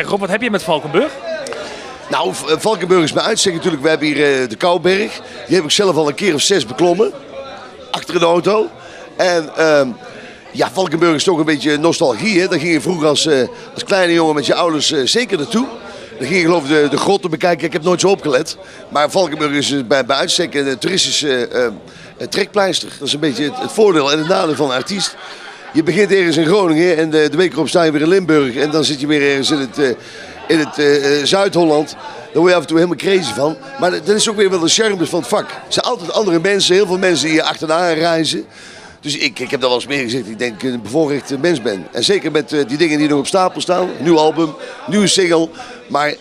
Zeg Rob, wat heb je met Valkenburg? Nou, Valkenburg is bij uitstek natuurlijk. We hebben hier de Kouberg. Die heb ik zelf al een keer of 6 beklommen. Achter een auto. En ja, Valkenburg is toch een beetje nostalgie. Hè? Daar ging je vroeger als kleine jongen met je ouders zeker naartoe. Dan ging je geloof ik de grotten bekijken. Ik heb nooit zo opgelet. Maar Valkenburg is bij uitstek een toeristische trekpleister. Dat is een beetje het voordeel en het nadeel van een artiest. Je begint ergens in Groningen en de week erop sta je weer in Limburg. En dan zit je weer ergens in het Zuid-Holland. Daar word je af en toe helemaal crazy van. Maar dat is ook weer wel de charme van het vak. Er zijn altijd andere mensen, heel veel mensen die hier achterna reizen. Dus ik heb dat wel eens meer gezegd. Ik denk dat ik een bevoorrecht mens ben. En zeker met die dingen die nog op stapel staan. Nieuw album, nieuwe single. Maar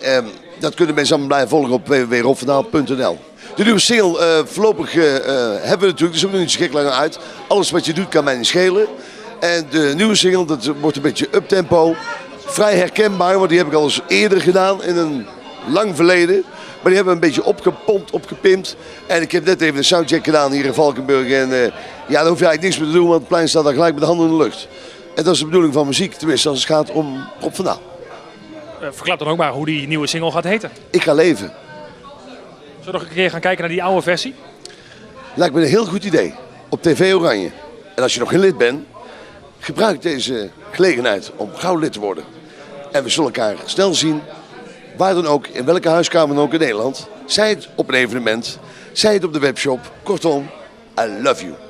dat kunnen mensen allemaal blijven volgen op www.robvandaal.nl. De nieuwe single voorlopig hebben we natuurlijk. Dus ook nog niet zo gek lang uit. Alles wat je doet kan mij niet schelen. En de nieuwe single, dat wordt een beetje uptempo. Vrij herkenbaar, want die heb ik al eens eerder gedaan in een lang verleden. Maar die hebben we een beetje opgepompt, opgepimpt. En ik heb net even een soundcheck gedaan hier in Valkenburg. En ja, daar hoef je eigenlijk niks meer te doen, want het plein staat daar gelijk met de handen in de lucht. En dat is de bedoeling van muziek, tenminste als het gaat om Rob van Daal. Verklap dan ook maar hoe die nieuwe single gaat heten. Ik ga leven. Zullen we nog een keer gaan kijken naar die oude versie? Lijkt me een heel goed idee. Op TV Oranje. En als je nog geen lid bent, gebruik deze gelegenheid om gauw lid te worden. En we zullen elkaar snel zien, waar dan ook, in welke huiskamer dan ook in Nederland. Zij het op een evenement, zij het op de webshop. Kortom, I love you.